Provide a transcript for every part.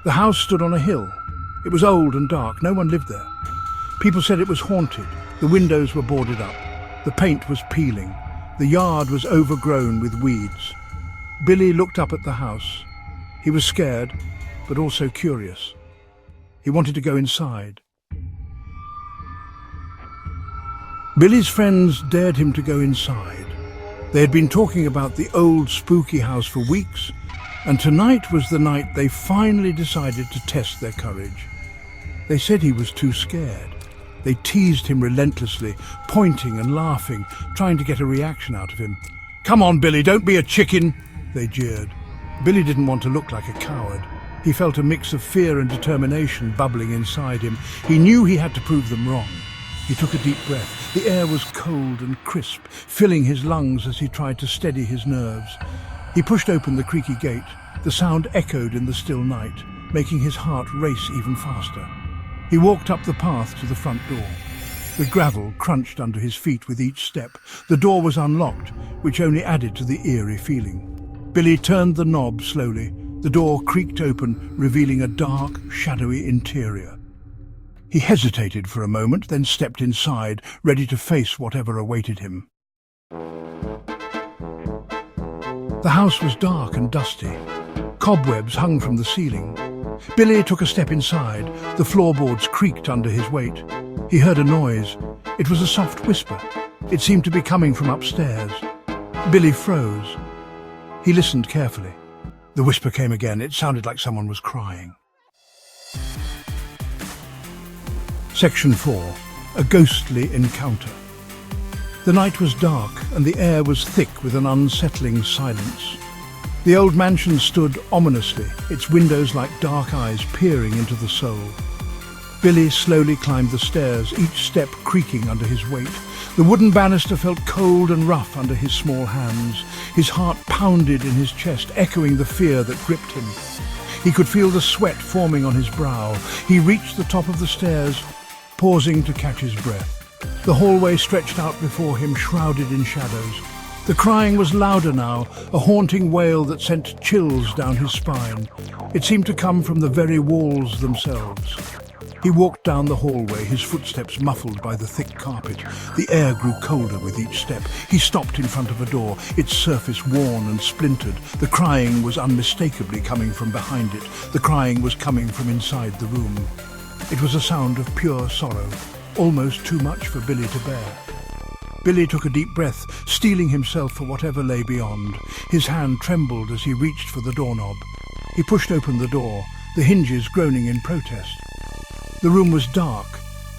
The house stood on a hill. It was old and dark. No one lived there. People said it was haunted. The windows were boarded up. The paint was peeling. The yard was overgrown with weeds. Billy looked up at the house. He was scared, but also curious. He wanted to go inside. Billy's friends dared him to go inside. They had been talking about the old spooky house for weeks, and tonight was the night they finally decided to test their courage. They said he was too scared. They teased him relentlessly, pointing and laughing, trying to get a reaction out of him. "Come on, Billy, don't be a chicken," they jeered. Billy didn't want to look like a coward. He felt a mix of fear and determination bubbling inside him. He knew he had to prove them wrong. He took a deep breath. The air was cold and crisp, filling his lungs as he tried to steady his nerves. He pushed open the creaky gate. The sound echoed in the still night, making his heart race even faster. He walked up the path to the front door. The gravel crunched under his feet with each step. The door was unlocked, which only added to the eerie feeling. Billy turned the knob slowly. The door creaked open, revealing a dark, shadowy interior. He hesitated for a moment, then stepped inside, ready to face whatever awaited him. The house was dark and dusty. Cobwebs hung from the ceiling. Billy took a step inside. The floorboards creaked under his weight. He heard a noise. It was a soft whisper. It seemed to be coming from upstairs. Billy froze. He listened carefully. The whisper came again. It sounded like someone was crying. Section 4. A ghostly encounter. The night was dark and the air was thick with an unsettling silence. The old mansion stood ominously, its windows like dark eyes peering into the soul. Billy slowly climbed the stairs, each step creaking under his weight. The wooden banister felt cold and rough under his small hands. His heart pounded in his chest, echoing the fear that gripped him. He could feel the sweat forming on his brow. He reached the top of the stairs, pausing to catch his breath. The hallway stretched out before him, shrouded in shadows. The crying was louder now, a haunting wail that sent chills down his spine. It seemed to come from the very walls themselves. He walked down the hallway, his footsteps muffled by the thick carpet. The air grew colder with each step. He stopped in front of a door, its surface worn and splintered. The crying was unmistakably coming from behind it. The crying was coming from inside the room. It was a sound of pure sorrow, almost too much for Billy to bear. Billy took a deep breath, steeling himself for whatever lay beyond. His hand trembled as he reached for the doorknob. He pushed open the door, the hinges groaning in protest. The room was dark,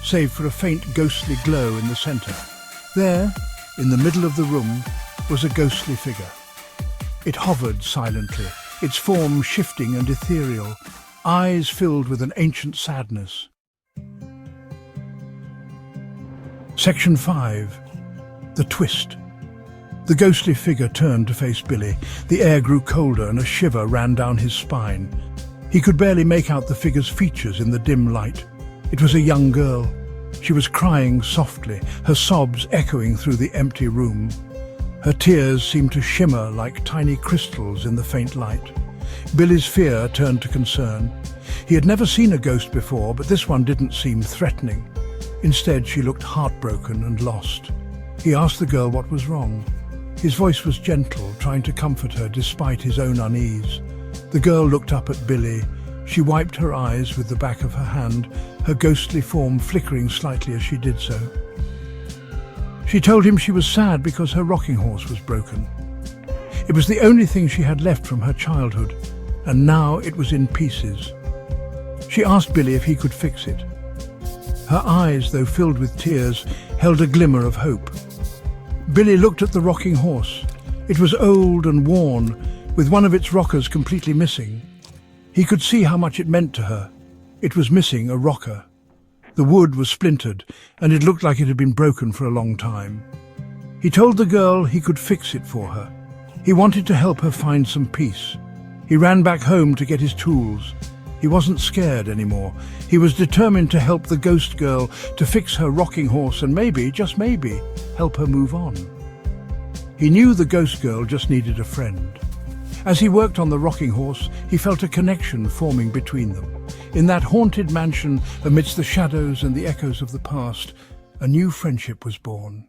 save for a faint ghostly glow in the centre. There, in the middle of the room, was a ghostly figure. It hovered silently, its form shifting and ethereal, eyes filled with an ancient sadness. Section 5. The twist. The ghostly figure turned to face Billy. The air grew colder and a shiver ran down his spine. He could barely make out the figure's features in the dim light. It was a young girl. She was crying softly, her sobs echoing through the empty room. Her tears seemed to shimmer like tiny crystals in the faint light. Billy's fear turned to concern. He had never seen a ghost before, but this one didn't seem threatening. Instead, she looked heartbroken and lost. He asked the girl what was wrong. His voice was gentle, trying to comfort her despite his own unease. The girl looked up at Billy. She wiped her eyes with the back of her hand, her ghostly form flickering slightly as she did so. She told him she was sad because her rocking horse was broken. It was the only thing she had left from her childhood, and now it was in pieces. She asked Billy if he could fix it. Her eyes, though filled with tears, held a glimmer of hope. Billy looked at the rocking horse. It was old and worn, with one of its rockers completely missing. He could see how much it meant to her. It was missing a rocker. The wood was splintered, and it looked like it had been broken for a long time. He told the girl he could fix it for her. He wanted to help her find some peace. He ran back home to get his tools. He wasn't scared anymore. He was determined to help the ghost girl to fix her rocking horse and maybe, just maybe, help her move on. He knew the ghost girl just needed a friend. As he worked on the rocking horse, he felt a connection forming between them. In that haunted mansion, amidst the shadows and the echoes of the past, a new friendship was born.